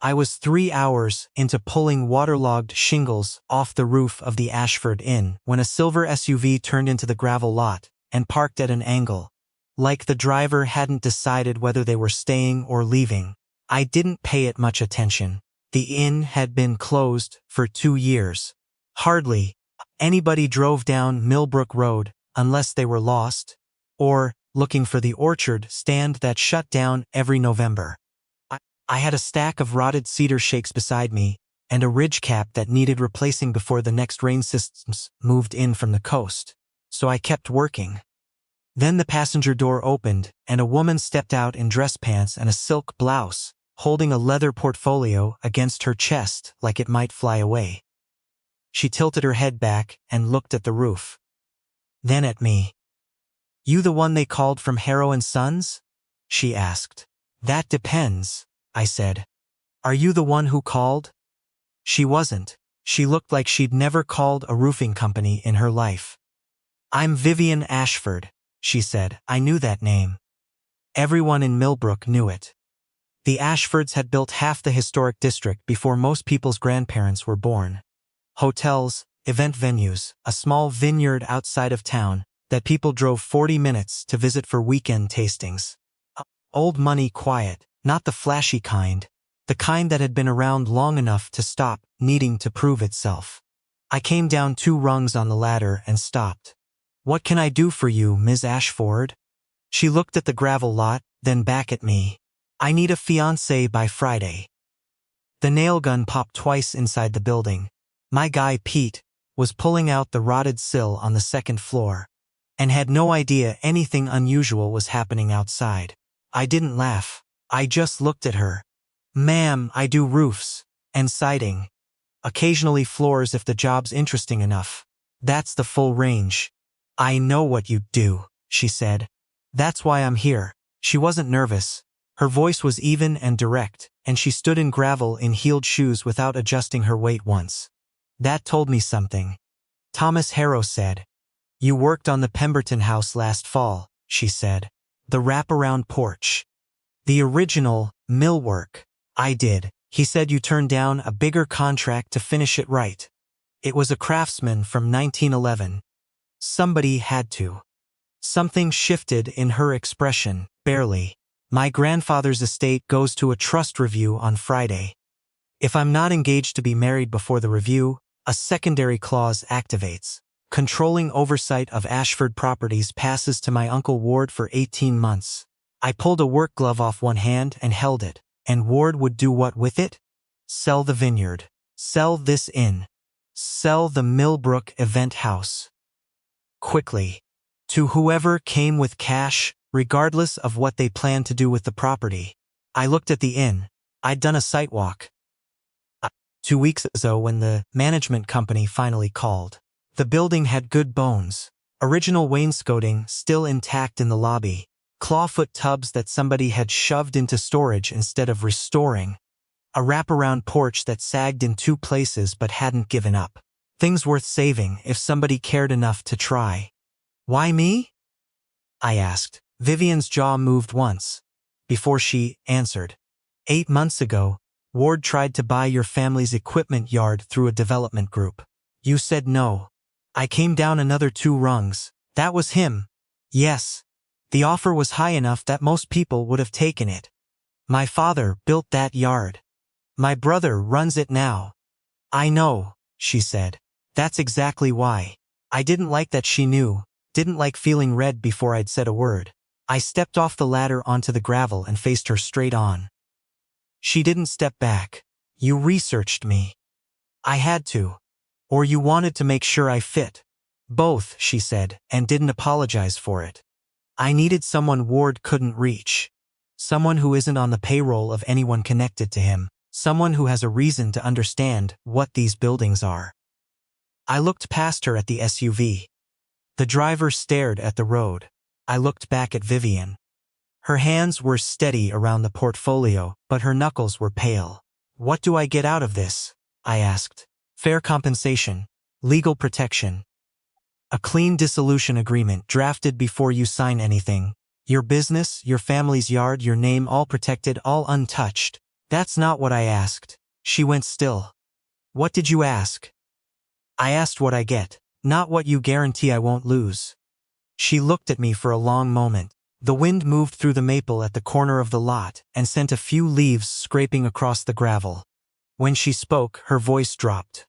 I was 3 hours into pulling waterlogged shingles off the roof of the Ashford Inn when a silver SUV turned into the gravel lot and parked at an angle. Like the driver hadn't decided whether they were staying or leaving. I didn't pay it much attention. The inn had been closed for 2 years. Hardly anybody drove down Millbrook Road unless they were lost or looking for the orchard stand that shut down every November. I had a stack of rotted cedar shakes beside me and a ridge cap that needed replacing before the next rain systems moved in from the coast. So I kept working. Then the passenger door opened and a woman stepped out in dress pants and a silk blouse, holding a leather portfolio against her chest like it might fly away. She tilted her head back and looked at the roof. Then at me. "You the one they called from Harrow and Sons?" she asked. "That depends," I said. "Are you the one who called?" She wasn't. She looked like she'd never called a roofing company in her life. "I'm Vivian Ashford," she said. I knew that name. Everyone in Millbrook knew it. The Ashfords had built half the historic district before most people's grandparents were born. Hotels, event venues, a small vineyard outside of town that people drove 40 minutes to visit for weekend tastings. Old money quiet, not the flashy kind, the kind that had been around long enough to stop needing to prove itself. I came down 2 rungs on the ladder and stopped. "What can I do for you, Ms. Ashford?" She looked at the gravel lot, then back at me. "I need a fiancé by Friday." The nail gun popped twice inside the building. My guy, Pete, was pulling out the rotted sill on the 2nd floor and had no idea anything unusual was happening outside. I didn't laugh. I just looked at her. "Ma'am, I do roofs and siding. Occasionally floors if the job's interesting enough. That's the full range." "I know what you do," she said. "That's why I'm here." She wasn't nervous. Her voice was even and direct, and she stood in gravel in heeled shoes without adjusting her weight once. That told me something. "Thomas Harrow said. You worked on the Pemberton house last fall," she said. "The wraparound porch. The original millwork." "I did." He said. "You turned down a bigger contract to finish it right." "It was a craftsman from 1911. Somebody had to." Something shifted in her expression, barely. "My grandfather's estate goes to a trust review on Friday. If I'm not engaged to be married before the review, a secondary clause activates. Controlling oversight of Ashford properties passes to my Uncle Ward for 18 months. I pulled a work glove off one hand and held it, and Ward would do what with it? Sell the vineyard. Sell this inn. Sell the Millbrook event house. Quickly. To whoever came with cash, regardless of what they planned to do with the property. I looked at the inn. I'd done a site walk 2 weeks ago when the management company finally called. The building had good bones. Original wainscoting still intact in the lobby. Clawfoot tubs that somebody had shoved into storage instead of restoring. A wraparound porch that sagged in 2 places but hadn't given up. Things worth saving if somebody cared enough to try. "Why me?" I asked. Vivian's jaw moved once before she answered. 8 months ago, Ward tried to buy your family's equipment yard through a development group. You said no. I came down another 2 rungs. That was him. Yes. The offer was high enough that most people would have taken it. My father built that yard. My brother runs it now. I know, she said. That's exactly why. I didn't like that she knew, didn't like feeling red before I'd said a word. I stepped off the ladder onto the gravel and faced her straight on. She didn't step back. You researched me. I had to. Or you wanted to make sure I fit. Both, she said, and didn't apologize for it. I needed someone Ward couldn't reach. Someone who isn't on the payroll of anyone connected to him. Someone who has a reason to understand what these buildings are. I looked past her at the SUV. The driver stared at the road. I looked back at Vivian. Her hands were steady around the portfolio, but her knuckles were pale. What do I get out of this? I asked. Fair compensation. Legal protection. A clean dissolution agreement drafted before you sign anything. Your business, your family's yard, your name all protected, all untouched. That's not what I asked. She went still. What did you ask? I asked what I get, not what you guarantee I won't lose. She looked at me for a long moment. The wind moved through the maple at the corner of the lot and sent a few leaves scraping across the gravel. When she spoke, her voice dropped.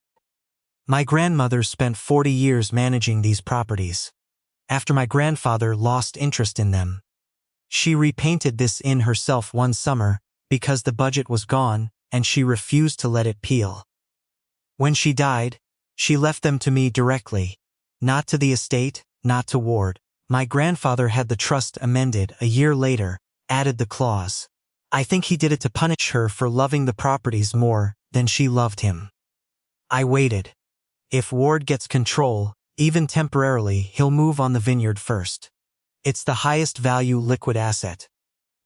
My grandmother spent 40 years managing these properties. After my grandfather lost interest in them, she repainted this inn herself one summer because the budget was gone and she refused to let it peel. When she died, she left them to me directly, not to the estate, not to Ward. My grandfather had the trust amended a year later, added the clause. I think he did it to punish her for loving the properties more than she loved him. I waited. If Ward gets control, even temporarily, he'll move on the vineyard first. It's the highest value liquid asset.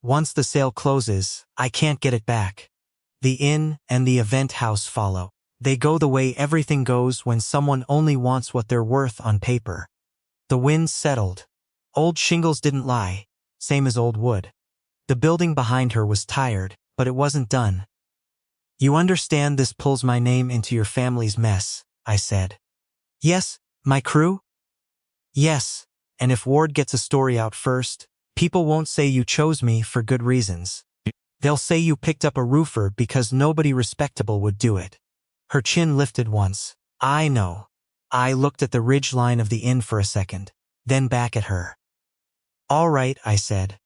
Once the sale closes, I can't get it back. The inn and the event house follow. They go the way everything goes when someone only wants what they're worth on paper. The wind settled. Old shingles didn't lie, same as old wood. The building behind her was tired, but it wasn't done. You understand this pulls my name into your family's mess, I said. Yes, my crew? Yes, and if Ward gets a story out first, people won't say you chose me for good reasons. They'll say you picked up a roofer because nobody respectable would do it. Her chin lifted once. I know. I looked at the ridge line of the inn for a second, then back at her. All right, I said.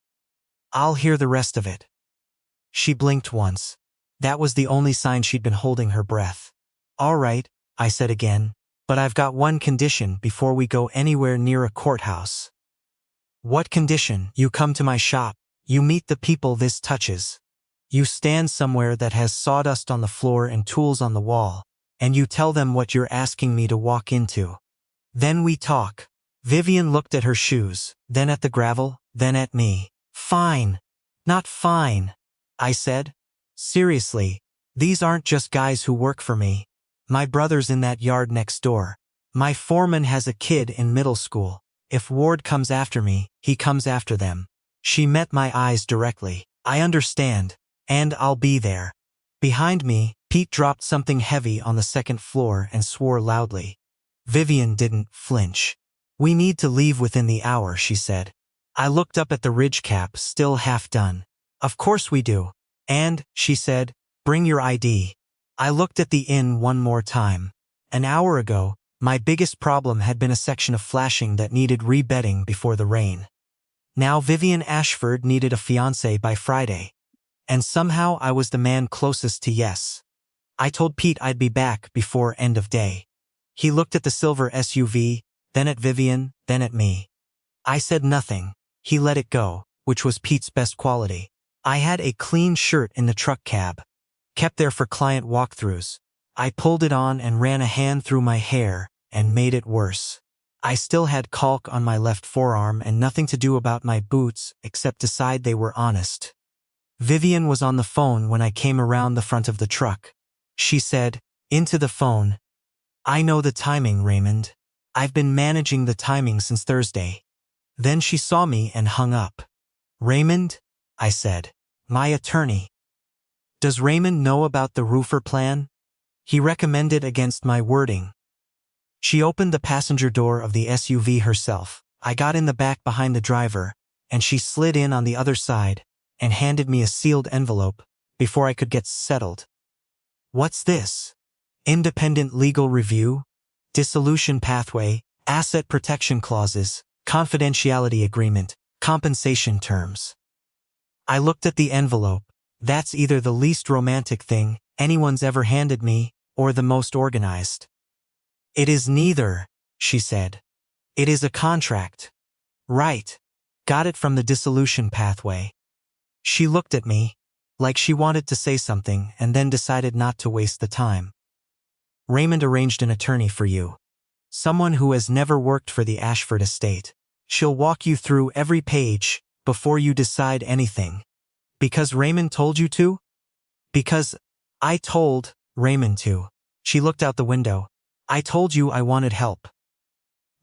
I'll hear the rest of it. She blinked once. That was the only sign she'd been holding her breath. All right, I said again, but I've got one condition before we go anywhere near a courthouse. What condition? You come to my shop. You meet the people this touches. You stand somewhere that has sawdust on the floor and tools on the wall, and you tell them what you're asking me to walk into. Then we talk. Vivian looked at her shoes, then at the gravel, then at me. Fine. Not fine, I said. Seriously, these aren't just guys who work for me. My brother's in that yard next door. My foreman has a kid in middle school. If Ward comes after me, he comes after them. She met my eyes directly. I understand, and I'll be there. Behind me, Pete dropped something heavy on the second floor and swore loudly. Vivian didn't flinch. We need to leave within the hour, she said. I looked up at the ridge cap, still half done. Of course we do. And, she said, bring your ID. I looked at the inn one more time. An hour ago, my biggest problem had been a section of flashing that needed rebedding before the rain. Now Vivian Ashford needed a fiancé by Friday. And somehow I was the man closest to yes. I told Pete I'd be back before end of day. He looked at the silver SUV, then at Vivian, then at me. I said nothing. He let it go, which was Pete's best quality. I had a clean shirt in the truck cab, kept there for client walkthroughs. I pulled it on and ran a hand through my hair and made it worse. I still had caulk on my left forearm and nothing to do about my boots except decide they were honest. Vivian was on the phone when I came around the front of the truck. She said, into the phone, I know the timing, Raymond. I've been managing the timing since Thursday. Then she saw me and hung up. Raymond? I said. My attorney. Does Raymond know about the roofer plan? He recommended against my wording. She opened the passenger door of the SUV herself. I got in the back behind the driver, and she slid in on the other side and handed me a sealed envelope before I could get settled. What's this? Independent legal review? Dissolution pathway? Asset protection clauses? Confidentiality agreement? Compensation terms? I looked at the envelope. That's either the least romantic thing anyone's ever handed me, or the most organized. It is neither, she said. It is a contract. Right. Got it from the dissolution pathway. She looked at me, like she wanted to say something and then decided not to waste the time. Raymond arranged an attorney for you. Someone who has never worked for the Ashford estate. She'll walk you through every page before you decide anything. Because Raymond told you to? Because I told Raymond to. She looked out the window. I told you I wanted help.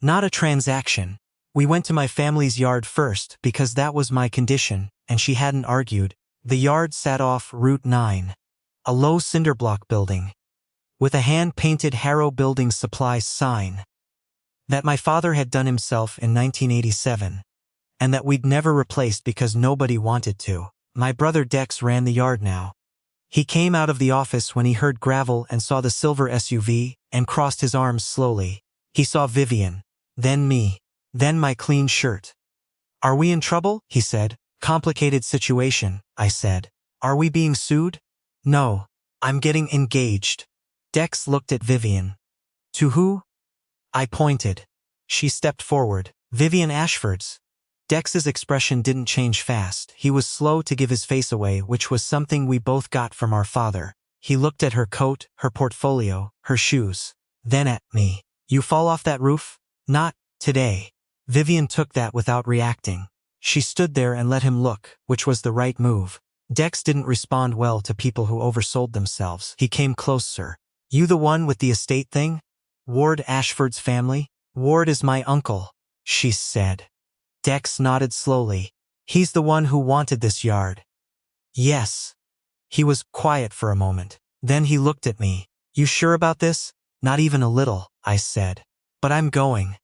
Not a transaction. We went to my family's yard first because that was my condition, and she hadn't argued, The yard sat off Route 9, a low cinderblock building, with a hand-painted Harrow Building Supplies sign that my father had done himself in 1987, and that we'd never replaced because nobody wanted to. My brother Dex ran the yard now. He came out of the office when he heard gravel and saw the silver SUV and crossed his arms slowly. He saw Vivian, then me, then my clean shirt. "Are we in trouble?" he said. "Complicated situation," I said. "Are we being sued?" "No. I'm getting engaged." Dex looked at Vivian. "To who?" I pointed. She stepped forward. "Vivian Ashford's." Dex's expression didn't change fast. He was slow to give his face away, which was something we both got from our father. He looked at her coat, her portfolio, her shoes. Then at me. "You fall off that roof?" "Not today." Vivian took that without reacting. She stood there and let him look, which was the right move. Dex didn't respond well to people who oversold themselves. He came closer. "You the one with the estate thing? Ward Ashford's family?" "Ward is my uncle," she said. Dex nodded slowly. "He's the one who wanted this yard." "Yes." He was quiet for a moment. Then he looked at me. "You sure about this?" "Not even a little," I said. "But I'm going."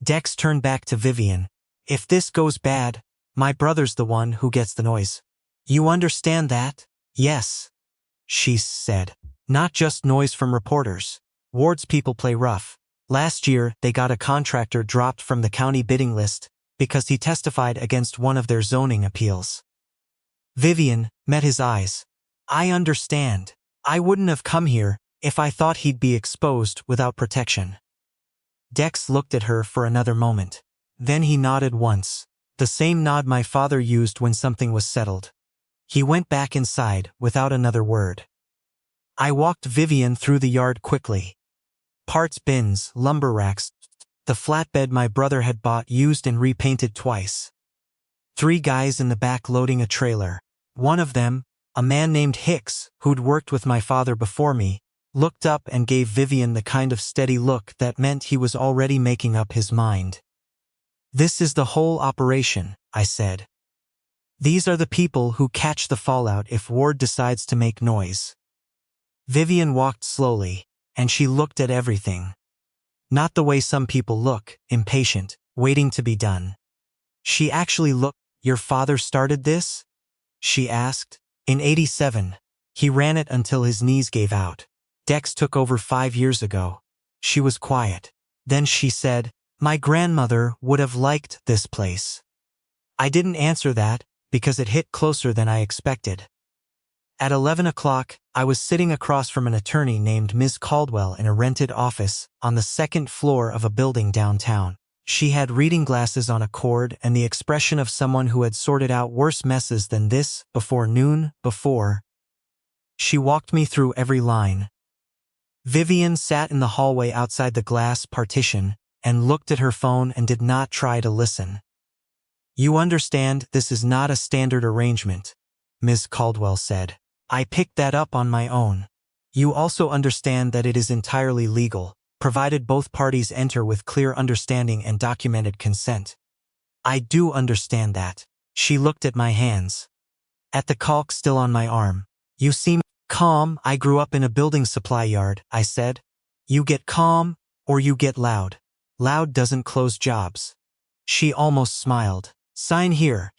Dex turned back to Vivian. "If this goes bad, my brother's the one who gets the noise. You understand that?" "Yes," she said. "Not just noise from reporters. Ward's people play rough. Last year, they got a contractor dropped from the county bidding list because he testified against one of their zoning appeals." Vivian met his eyes. "I understand. I wouldn't have come here if I thought he'd be exposed without protection." Dex looked at her for another moment. Then he nodded once, the same nod my father used when something was settled. He went back inside without another word. I walked Vivian through the yard quickly. Parts bins, lumber racks, the flatbed my brother had bought used and repainted twice. 3 guys in the back loading a trailer. One of them, a man named Hicks, who'd worked with my father before me, looked up and gave Vivian the kind of steady look that meant he was already making up his mind. "This is the whole operation," I said. "These are the people who catch the fallout if Ward decides to make noise." Vivian walked slowly, and she looked at everything. Not the way some people look, impatient, waiting to be done. She actually looked. "Your father started this?" she asked. "In '87. He ran it until his knees gave out. Dex took over 5 years ago." She was quiet. Then she said, "My grandmother would have liked this place." I didn't answer that, because it hit closer than I expected. At 11 o'clock, I was sitting across from an attorney named Ms. Caldwell in a rented office on the 2nd floor of a building downtown. She had reading glasses on a cord and the expression of someone who had sorted out worse messes than this before noon. She walked me through every line. Vivian sat in the hallway outside the glass partition and looked at her phone and did not try to listen. "You understand this is not a standard arrangement," Ms. Caldwell said. "I picked that up on my own. You also understand that it is entirely legal, provided both parties enter with clear understanding and documented consent." "I do understand that." She looked at my hands. At the caulk still on my arm. "You seem calm." "I grew up in a building supply yard," I said. "You get calm, or you get loud. Loud doesn't close jobs." She almost smiled. "Sign here,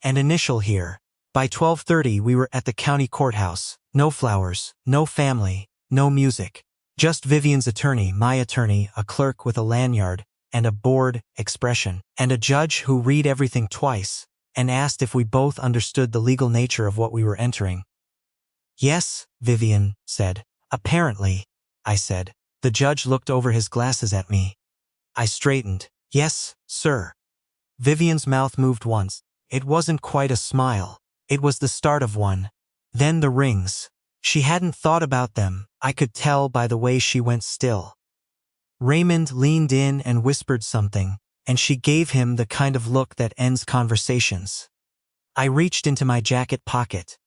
and initial here." By 12:30 we were at the county courthouse. No flowers, no family, no music. Just Vivian's attorney, my attorney, a clerk with a lanyard, and a bored expression, and a judge who read everything twice, and asked if we both understood the legal nature of what we were entering. "Yes," Vivian said. "Apparently," I said. The judge looked over his glasses at me. I straightened. "Yes, sir." Vivian's mouth moved once. It wasn't quite a smile. It was the start of one. Then the rings. She hadn't thought about them, I could tell by the way she went still. Raymond leaned in and whispered something, and she gave him the kind of look that ends conversations. I reached into my jacket pocket.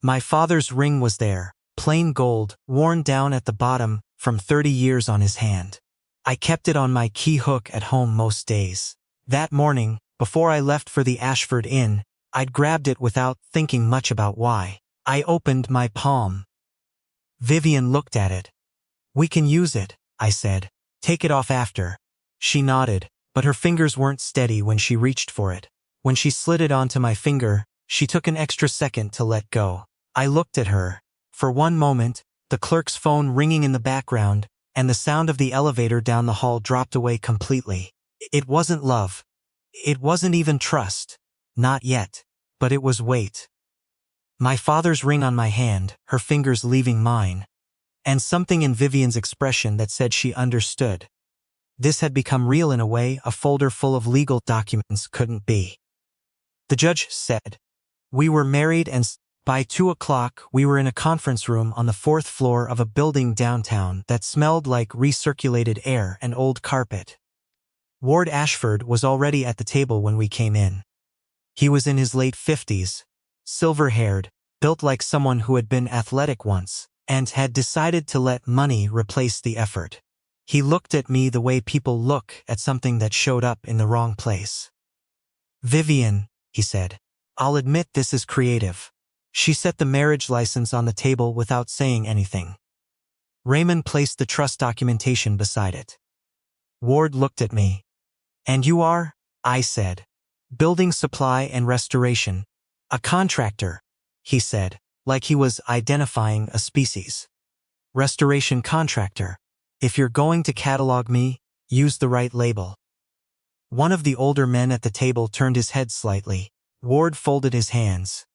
My father's ring was there, plain gold, worn down at the bottom from 30 years on his hand. I kept it on my key hook at home most days. That morning, before I left for the Ashford Inn, I'd grabbed it without thinking much about why. I opened my palm. Vivian looked at it. "We can use it," I said. "Take it off after." She nodded, but her fingers weren't steady when she reached for it. When she slid it onto my finger, she took an extra second to let go. I looked at her. For one moment, the clerk's phone ringing in the background, and the sound of the elevator down the hall dropped away completely. It wasn't love. It wasn't even trust. Not yet. But it was weight. My father's ring on my hand, her fingers leaving mine. And something in Vivian's expression that said she understood. This had become real in a way a folder full of legal documents couldn't be. The judge said. We were married, and by 2 o'clock we were in a conference room on the 4th floor of a building downtown that smelled like recirculated air and old carpet. Ward Ashford was already at the table when we came in. He was in his late 50s, silver-haired, built like someone who had been athletic once, and had decided to let money replace the effort. He looked at me the way people look at something that showed up in the wrong place. "Vivian," he said, "I'll admit this is creative." She set the marriage license on the table without saying anything. Raymond placed the trust documentation beside it. Ward looked at me. "And you are?" I said. "Building supply and restoration. A contractor," he said, like he was identifying a species. "Restoration contractor. If you're going to catalog me, use the right label." One of the older men at the table turned his head slightly. Ward folded his hands.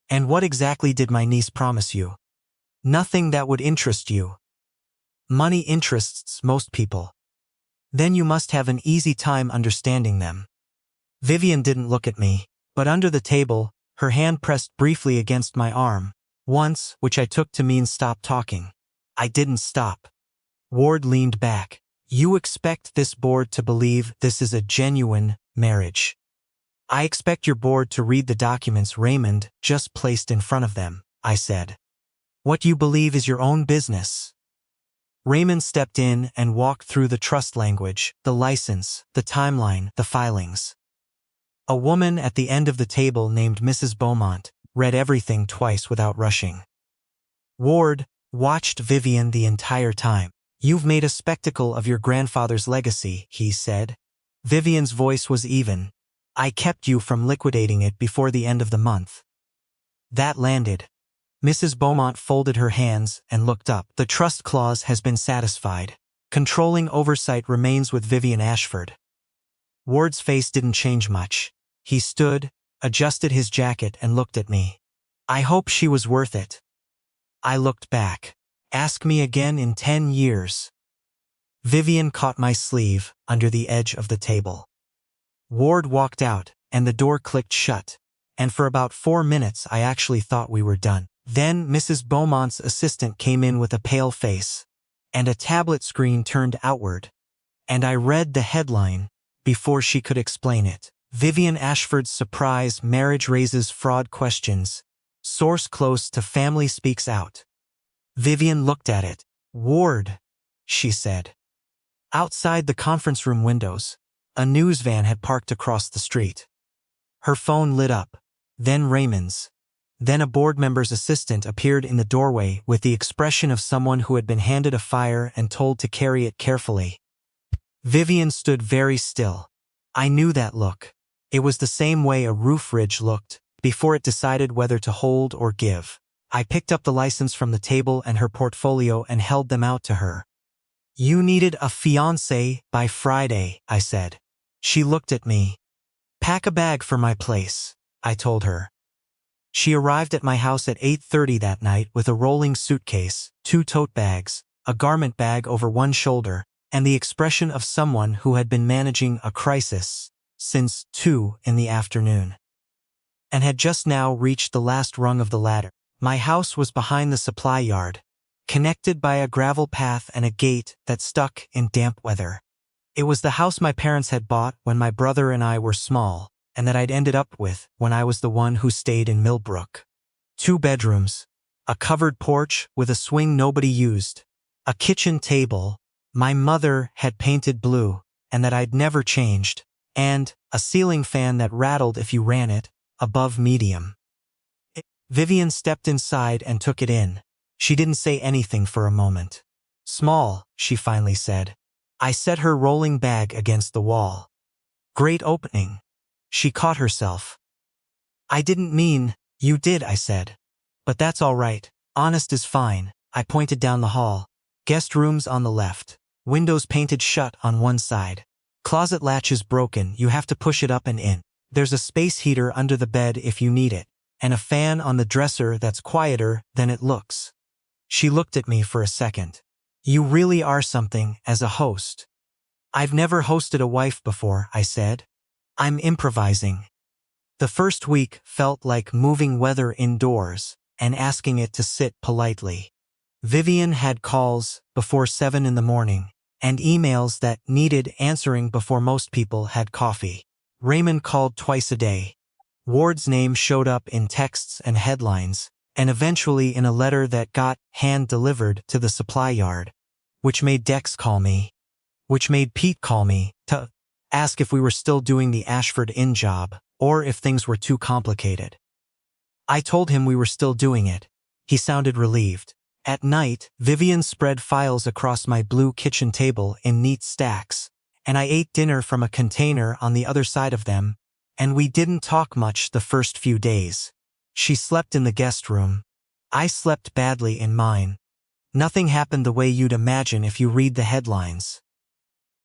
"And what exactly did my niece promise you?" "Nothing that would interest you." "Money interests most people." "Then you must have an easy time understanding them." Vivian didn't look at me, but under the table, her hand pressed briefly against my arm, once, which I took to mean stop talking. I didn't stop. Ward leaned back. "You expect this board to believe this is a genuine marriage." "I expect your board to read the documents Raymond just placed in front of them," I said. "What you believe is your own business." Raymond stepped in and walked through the trust language, the license, the timeline, the filings. A woman at the end of the table named Mrs. Beaumont read everything twice without rushing. Ward watched Vivian the entire time. "You've made a spectacle of your grandfather's legacy," he said. Vivian's voice was even. "I kept you from liquidating it before the end of the month." That landed. Mrs. Beaumont folded her hands and looked up. "The trust clause has been satisfied. Controlling oversight remains with Vivian Ashford." Ward's face didn't change much. He stood, adjusted his jacket and looked at me. "I hope she was worth it." I looked back. "Ask me again in 10 years. Vivian caught my sleeve under the edge of the table. Ward walked out, and the door clicked shut, and for about 4 minutes I actually thought we were done. Then Mrs. Beaumont's assistant came in with a pale face, and a tablet screen turned outward, and I read the headline before she could explain it. Vivian Ashford's surprise marriage raises fraud questions. Source close to family speaks out. Vivian looked at it. "Ward," she said. Outside the conference room windows, a news van had parked across the street. Her phone lit up, then Raymond's. Then a board member's assistant appeared in the doorway with the expression of someone who had been handed a fire and told to carry it carefully. Vivian stood very still. I knew that look. It was the same way a roof ridge looked before it decided whether to hold or give. I picked up the license from the table and her portfolio and held them out to her. "You needed a fiancé by Friday," I said. She looked at me. "Pack a bag for my place," I told her. She arrived at my house at 8:30 that night with a rolling suitcase, 2 tote bags, a garment bag over one shoulder, and the expression of someone who had been managing a crisis since 2 in the afternoon, and had just now reached the last rung of the ladder. My house was behind the supply yard, connected by a gravel path and a gate that stuck in damp weather. It was the house my parents had bought when my brother and I were small, and that I'd ended up with when I was the one who stayed in Millbrook. 2 bedrooms, a covered porch with a swing nobody used, a kitchen table my mother had painted blue and that I'd never changed, and a ceiling fan that rattled if you ran it, above medium. Vivian stepped inside and took it in. She didn't say anything for a moment. Small, she finally said. I set her rolling bag against the wall. Great opening. She caught herself. I didn't mean, you did, I said. But that's all right. Honest is fine. I pointed down the hall. Guest rooms on the left. Windows painted shut on one side. Closet latch is broken, you have to push it up and in. There's a space heater under the bed if you need it, and a fan on the dresser that's quieter than it looks. She looked at me for a second. You really are something as a host. I've never hosted a wife before, I said. I'm improvising. The first week felt like moving weather indoors and asking it to sit politely. Vivian had calls before 7 in the morning and emails that needed answering before most people had coffee. Raymond called twice a day. Ward's name showed up in texts and headlines, and eventually in a letter that got hand-delivered to the supply yard, which made Dex call me, which made Pete call me to ask if we were still doing the Ashford Inn job, or if things were too complicated. I told him we were still doing it. He sounded relieved. At night, Vivian spread files across my blue kitchen table in neat stacks, and I ate dinner from a container on the other side of them, and we didn't talk much the first few days. She slept in the guest room. I slept badly in mine. Nothing happened the way you'd imagine if you read the headlines.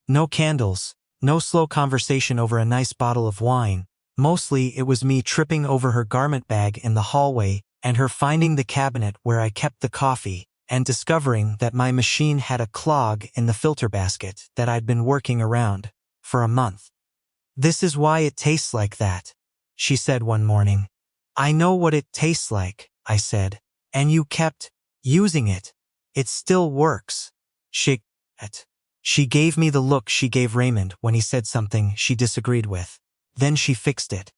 No candles, no slow conversation over a nice bottle of wine. Mostly it was me tripping over her garment bag in the hallway and her finding the cabinet where I kept the coffee and discovering that my machine had a clog in the filter basket that I'd been working around for a month. This is why it tastes like that, she said one morning. I know what it tastes like, I said, and you kept using it. It still works. She gave me the look she gave Raymond when he said something she disagreed with. Then she fixed it.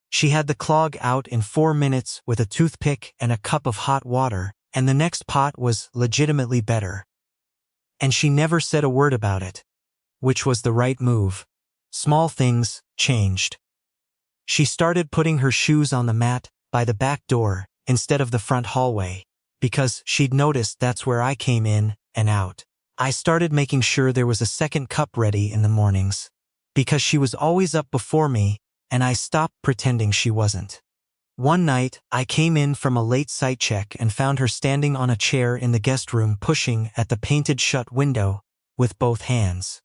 She had the clog out in 4 minutes with a toothpick and a cup of hot water, and the next pot was legitimately better. And she never said a word about it, which was the right move. Small things changed. She started putting her shoes on the mat by the back door instead of the front hallway, because she'd noticed that's where I came in and out. I started making sure there was a second cup ready in the mornings, because she was always up before me, and I stopped pretending she wasn't. One night, I came in from a late site check and found her standing on a chair in the guest room pushing at the painted shut window with both hands.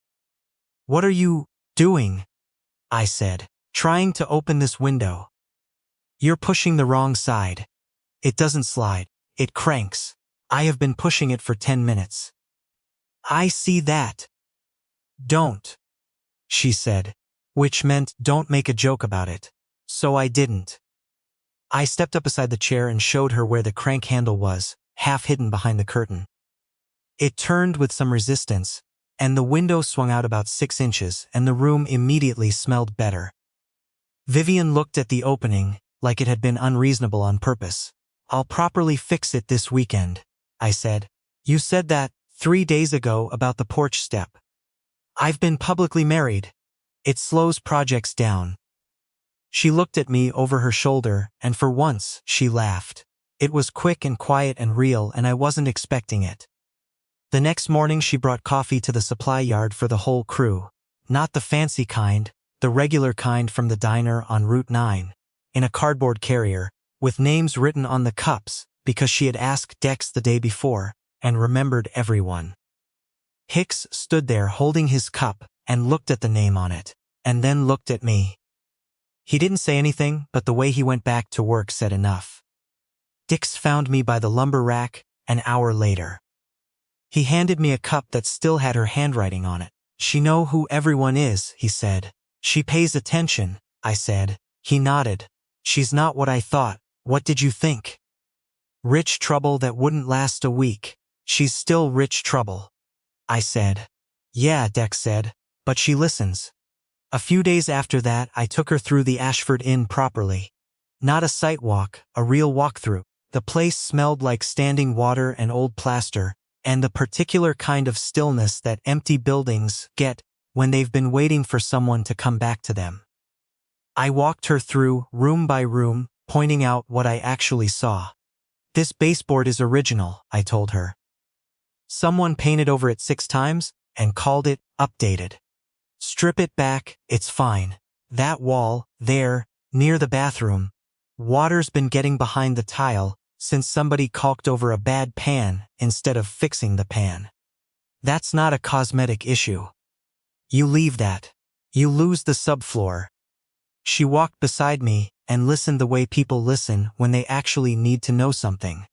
What are you doing? I said, trying to open this window. You're pushing the wrong side. It doesn't slide, it cranks. I have been pushing it for 10 minutes. I see that. Don't, she said, which meant don't make a joke about it. So I didn't. I stepped up beside the chair and showed her where the crank handle was, half hidden behind the curtain. It turned with some resistance, and the window swung out about 6 inches, and the room immediately smelled better. Vivian looked at the opening like it had been unreasonable on purpose. I'll properly fix it this weekend, I said. You said that 3 days ago about the porch step. I've been publicly married. It slows projects down. She looked at me over her shoulder, and for once, she laughed. It was quick and quiet and real, and I wasn't expecting it. The next morning she brought coffee to the supply yard for the whole crew. Not the fancy kind, the regular kind from the diner on Route 9, in a cardboard carrier, with names written on the cups, because she had asked Dex the day before, and remembered everyone. Hicks stood there holding his cup and looked at the name on it, and then looked at me. He didn't say anything, but the way he went back to work said enough. Dix found me by the lumber rack an hour later. He handed me a cup that still had her handwriting on it. She know who everyone is, he said. She pays attention, I said. He nodded. She's not what I thought. What did you think? Rich trouble that wouldn't last a week. She's still rich trouble, I said. Yeah, Dex said, but she listens. A few days after that, I took her through the Ashford Inn properly. Not a sight walk, a real walkthrough. The place smelled like standing water and old plaster, and the particular kind of stillness that empty buildings get when they've been waiting for someone to come back to them. I walked her through, room by room, pointing out what I actually saw. This baseboard is original, I told her. Someone painted over it 6 times and called it updated. Strip it back, it's fine. That wall, there, near the bathroom. Water's been getting behind the tile since somebody caulked over a bad pan instead of fixing the pan. That's not a cosmetic issue. You leave that. You lose the subfloor. She walked beside me and listened the way people listen when they actually need to know something.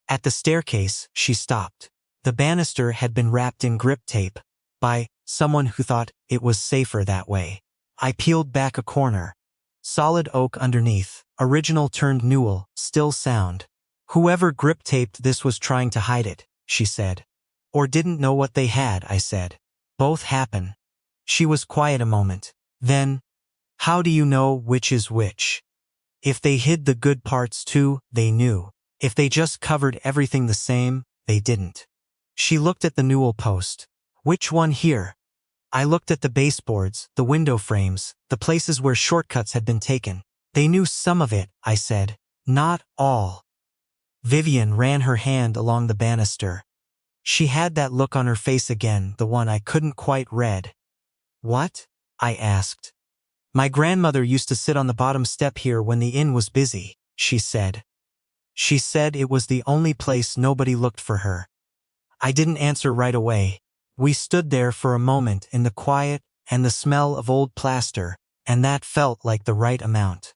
At the staircase, she stopped. The banister had been wrapped in grip tape by someone who thought it was safer that way. I peeled back a corner. Solid oak underneath, original turned newel, still sound. Whoever grip taped this was trying to hide it, she said. Or didn't know what they had, I said. Both happen. She was quiet a moment. Then, how do you know which is which? If they hid the good parts too, they knew. If they just covered everything the same, they didn't. She looked at the newel post. Which one here? I looked at the baseboards, the window frames, the places where shortcuts had been taken. They knew some of it, I said. Not all. Vivian ran her hand along the banister. She had that look on her face again, the one I couldn't quite read. What? I asked. My grandmother used to sit on the bottom step here when the inn was busy, she said. She said it was the only place nobody looked for her. I didn't answer right away. We stood there for a moment in the quiet and the smell of old plaster, and that felt like the right amount.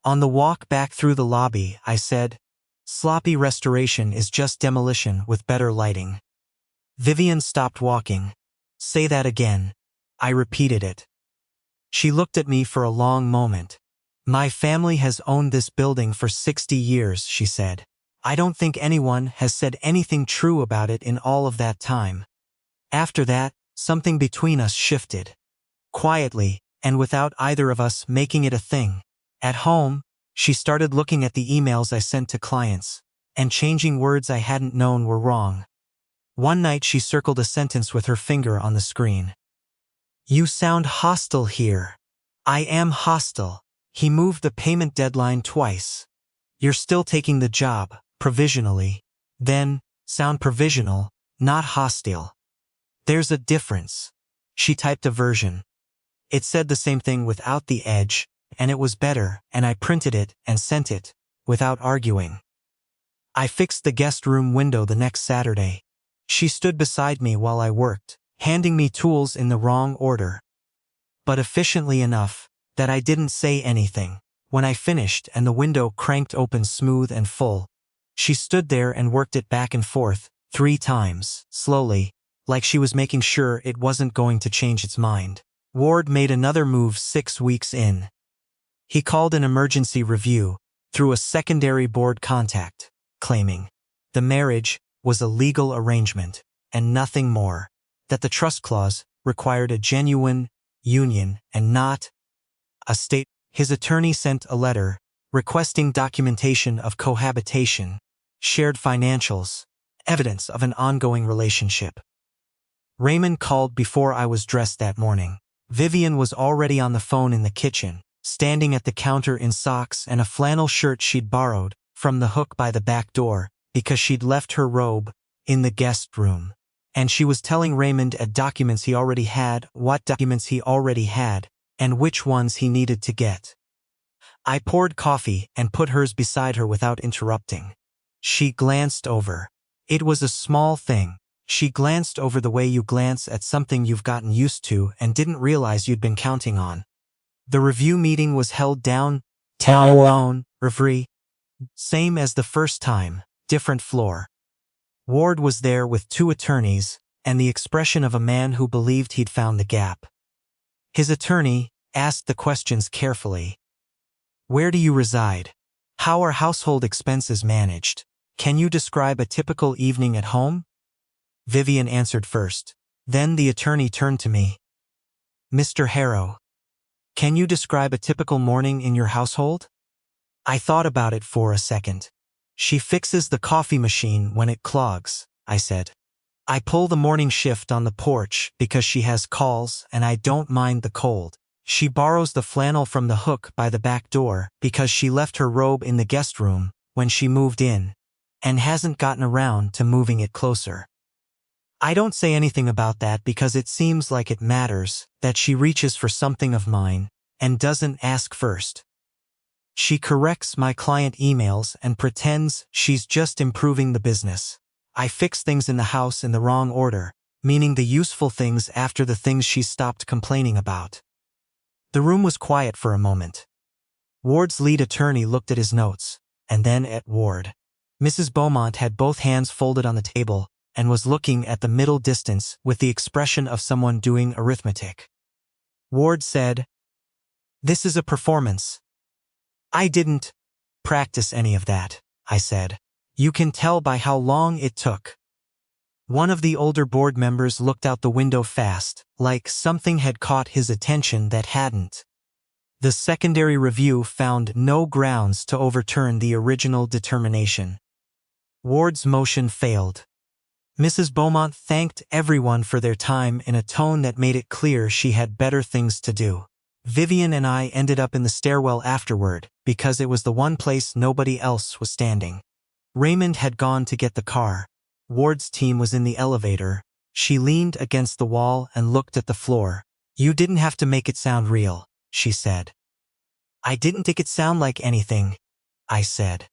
On the walk back through the lobby, I said, sloppy restoration is just demolition with better lighting. Vivian stopped walking. Say that again. I repeated it. She looked at me for a long moment. My family has owned this building for 60 years, she said. I don't think anyone has said anything true about it in all of that time. After that, something between us shifted. Quietly, and without either of us making it a thing. At home, she started looking at the emails I sent to clients, and changing words I hadn't known were wrong. One night she circled a sentence with her finger on the screen. You sound hostile here. I am hostile. He moved the payment deadline twice. You're still taking the job, provisionally. Then, sound provisional, not hostile. There's a difference. She typed a version. It said the same thing without the edge, and it was better, and I printed it and sent it, without arguing. I fixed the guest room window the next Saturday. She stood beside me while I worked, handing me tools in the wrong order. But efficiently enough that I didn't say anything. When I finished and the window cranked open smooth and full, she stood there and worked it back and forth, 3 times, slowly, like she was making sure it wasn't going to change its mind. Ward made another move 6 weeks in. He called an emergency review through a secondary board contact, claiming the marriage was a legal arrangement and nothing more, that the trust clause required a genuine union and not a state. His attorney sent a letter requesting documentation of cohabitation, shared financials, evidence of an ongoing relationship. Raymond called before I was dressed that morning. Vivian was already on the phone in the kitchen, standing at the counter in socks and a flannel shirt she'd borrowed from the hook by the back door because she'd left her robe in the guest room. And she was telling Raymond what documents he already had, and which ones he needed to get. I poured coffee and put hers beside her without interrupting. She glanced over. It was a small thing. She glanced over the way you glance at something you've gotten used to and didn't realize you'd been counting on. The review meeting was held downtown, Reverie. Same as the first time, different floor. Ward was there with 2 attorneys and the expression of a man who believed he'd found the gap. His attorney asked the questions carefully. Where do you reside? How are household expenses managed? Can you describe a typical evening at home? Vivian answered first. Then the attorney turned to me. Mr. Harrow, can you describe a typical morning in your household? I thought about it for a second. She fixes the coffee machine when it clogs, I said. I pull the morning shift on the porch because she has calls and I don't mind the cold. She borrows the flannel from the hook by the back door because she left her robe in the guest room when she moved in, and hasn't gotten around to moving it closer. I don't say anything about that because it seems like it matters that she reaches for something of mine and doesn't ask first. She corrects my client emails and pretends she's just improving the business. I fix things in the house in the wrong order, meaning the useful things after the things she stopped complaining about. The room was quiet for a moment. Ward's lead attorney looked at his notes, and then at Ward. Mrs. Beaumont had both hands folded on the table and was looking at the middle distance with the expression of someone doing arithmetic. Ward said, "This is a performance." "I didn't practice any of that," I said. "You can tell by how long it took." One of the older board members looked out the window fast, like something had caught his attention that hadn't. The secondary review found no grounds to overturn the original determination. Ward's motion failed. Mrs. Beaumont thanked everyone for their time in a tone that made it clear she had better things to do. Vivian and I ended up in the stairwell afterward because it was the one place nobody else was standing. Raymond had gone to get the car. Ward's team was in the elevator. She leaned against the wall and looked at the floor. "You didn't have to make it sound real," she said. "I didn't make it sound like anything," I said.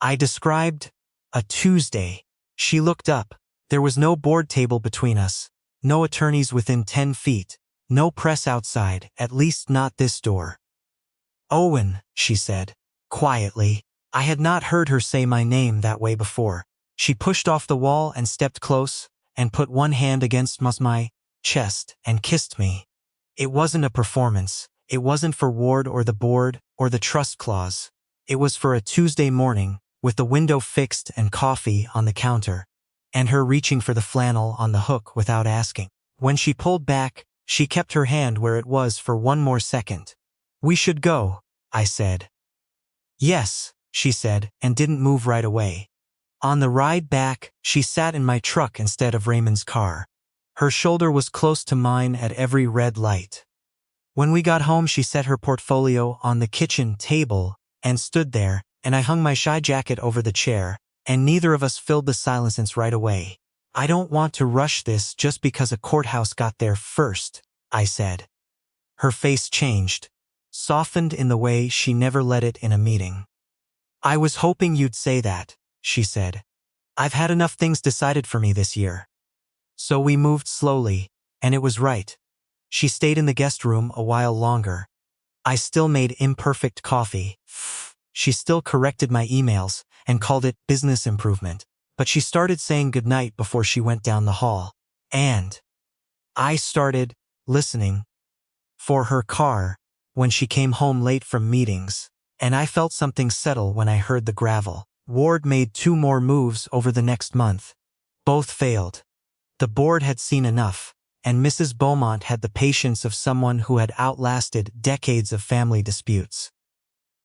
"I described a Tuesday." She looked up. There was no board table between us, no attorneys within 10 feet, no press outside, at least not this door. "Owen," she said, quietly. I had not heard her say my name that way before. She pushed off the wall and stepped close, and put one hand against my chest and kissed me. It wasn't a performance. It wasn't for Ward or the board or the trust clause. It was for a Tuesday morning, with the window fixed and coffee on the counter, and her reaching for the flannel on the hook without asking. When she pulled back, she kept her hand where it was for one more second. "We should go," I said. "Yes," she said, and didn't move right away. On the ride back, she sat in my truck instead of Raymond's car. Her shoulder was close to mine at every red light. When we got home, she set her portfolio on the kitchen table and stood there, and I hung my shy jacket over the chair, and neither of us filled the silence right away. "I don't want to rush this just because a courthouse got there first," I said. Her face changed, softened in the way she never let it in a meeting. "I was hoping you'd say that," she said. "I've had enough things decided for me this year." So we moved slowly, and it was right. She stayed in the guest room a while longer. I still made imperfect coffee. She still corrected my emails and called it business improvement, but she started saying goodnight before she went down the hall. And I started listening for her car when she came home late from meetings, and I felt something settle when I heard the gravel. Ward made 2 more moves over the next month. Both failed. The board had seen enough, and Mrs. Beaumont had the patience of someone who had outlasted decades of family disputes.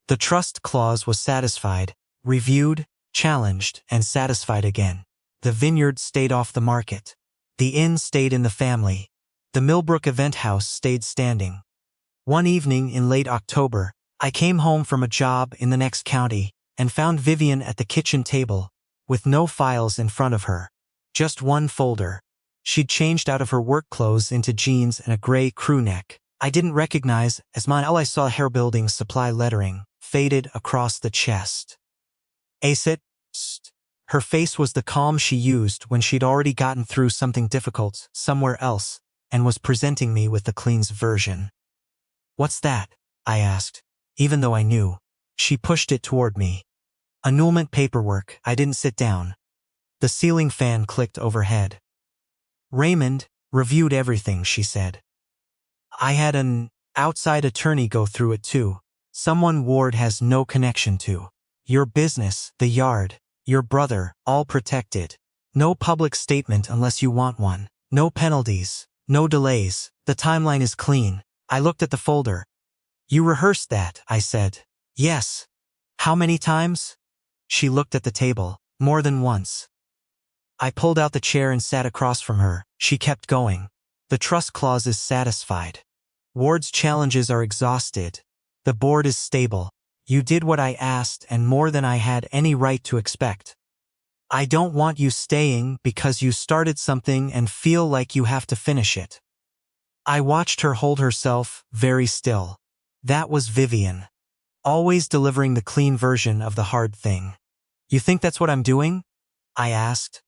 The trust clause was satisfied, reviewed, challenged, and satisfied again. The vineyard stayed off the market. The inn stayed in the family. The Millbrook event house stayed standing. One evening in late October, I came home from a job in the next county and found Vivian at the kitchen table, with no files in front of her. Just one folder. She'd changed out of her work clothes into jeans and a gray crew neck I didn't recognize as mine. All I saw hair building supply lettering, faded across the chest. "Ace it." Her face was the calm she used when she'd already gotten through something difficult somewhere else and was presenting me with the clean's version. "What's that?" I asked, even though I knew. She pushed it toward me. Annulment paperwork. I didn't sit down. The ceiling fan clicked overhead. "Raymond reviewed everything," she said. "I had an outside attorney go through it too. Someone Ward has no connection to. Your business, the yard, your brother, all protected. No public statement unless you want one. No penalties, no delays. The timeline is clean." I looked at the folder. "You rehearsed that," I said. "Yes." "How many times?" She looked at the table. "More than once." I pulled out the chair and sat across from her. She kept going. "The trust clause is satisfied." Ward's challenges are exhausted. The board is stable. You did what I asked and more than I had any right to expect. I don't want you staying because you started something and feel like you have to finish it. I watched her hold herself very still. That was Vivian. Always delivering the clean version of the hard thing. You think that's what I'm doing? I asked.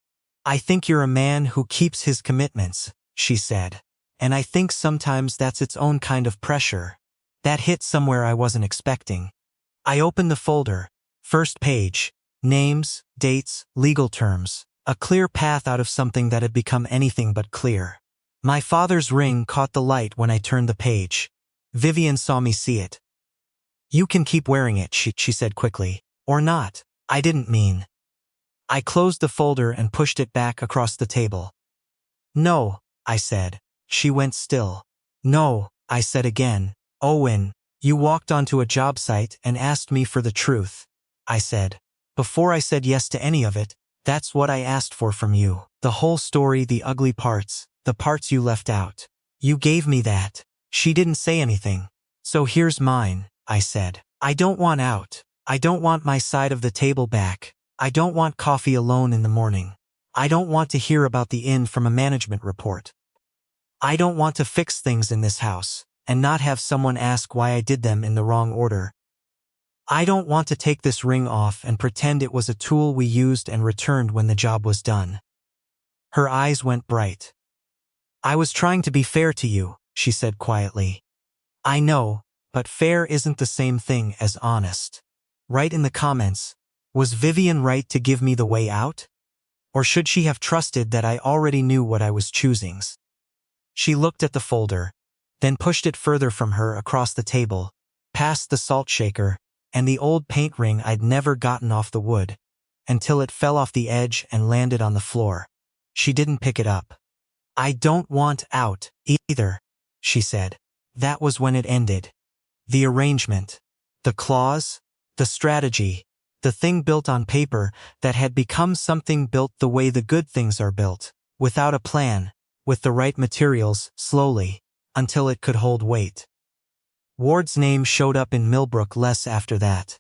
I think you're a man who keeps his commitments, she said. And I think sometimes that's its own kind of pressure. That hit somewhere I wasn't expecting. I opened the folder. First page. Names, dates, legal terms. A clear path out of something that had become anything but clear. My father's ring caught the light when I turned the page. Vivian saw me see it. You can keep wearing it, she said quickly. Or not. I didn't mean. I closed the folder and pushed it back across the table. No, I said. She went still. No, I said again. Owen, you walked onto a job site and asked me for the truth. I said. Before I said yes to any of it, that's what I asked for from you. The whole story, the ugly parts, the parts you left out. You gave me that. She didn't say anything. So here's mine, I said. I don't want out. I don't want my side of the table back. I don't want coffee alone in the morning. I don't want to hear about the inn from a management report. I don't want to fix things in this house and not have someone ask why I did them in the wrong order. I don't want to take this ring off and pretend it was a tool we used and returned when the job was done. Her eyes went bright. I was trying to be fair to you, she said quietly. I know, but fair isn't the same thing as honest. Write in the comments, was Vivian right to give me the way out? Or should she have trusted that I already knew what I was choosing? She looked at the folder, then pushed it further from her across the table, past the salt shaker, and the old paint ring I'd never gotten off the wood, until it fell off the edge and landed on the floor. She didn't pick it up. I don't want out, either, she said. That was when it ended. The arrangement, the clause, the strategy, the thing built on paper that had become something built the way the good things are built, without a plan, with the right materials, slowly, until it could hold weight. Ward's name showed up in Millbrook less after that.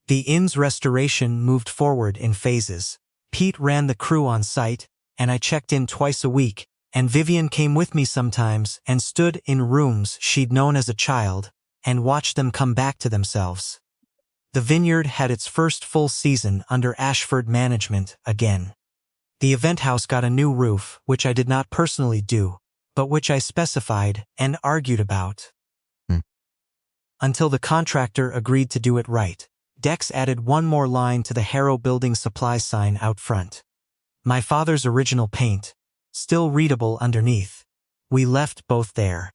The inn's restoration moved forward in phases. Pete ran the crew on site, and I checked in twice a week, and Vivian came with me sometimes and stood in rooms she'd known as a child, and watched them come back to themselves. The vineyard had its first full season under Ashford management again. The event house got a new roof, which I did not personally do, but which I specified and argued about. Until the contractor agreed to do it right. Dex added one more line to the Harrow building supply sign out front. My father's original paint, still readable underneath. We left both there.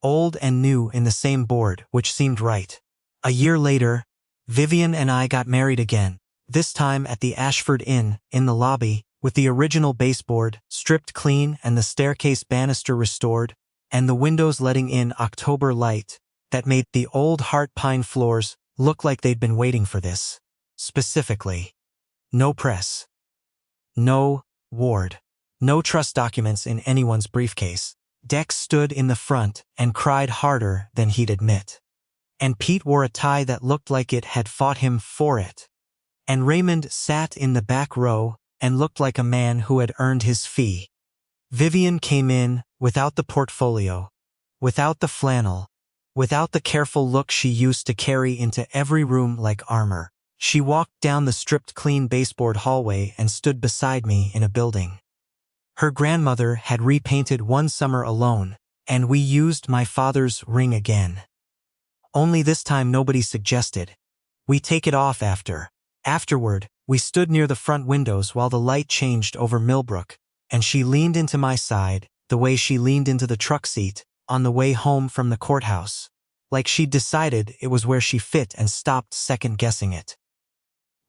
Old and new in the same board, which seemed right. A year later, Vivian and I got married again, this time at the Ashford Inn, in the lobby, with the original baseboard stripped clean and the staircase banister restored, and the windows letting in October light that made the old heart pine floors look like they'd been waiting for this. Specifically. No press. No Ward. No trust documents in anyone's briefcase. Dex stood in the front and cried harder than he'd admit. And Pete wore a tie that looked like it had fought him for it. And Raymond sat in the back row and looked like a man who had earned his fee. Vivian came in without the portfolio, without the flannel, without the careful look she used to carry into every room like armor. She walked down the stripped clean baseboard hallway and stood beside me in a building. Her grandmother had repainted one summer alone, and we used my father's ring again. Only this time nobody suggested. We take it off after. Afterward, we stood near the front windows while the light changed over Millbrook, and she leaned into my side, the way she leaned into the truck seat, on the way home from the courthouse, like she'd decided it was where she fit and stopped second-guessing it.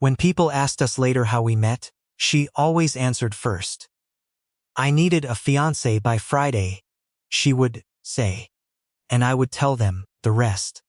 When people asked us later how we met, she always answered first. I needed a fiancé by Friday, she would say. And I would tell them the rest.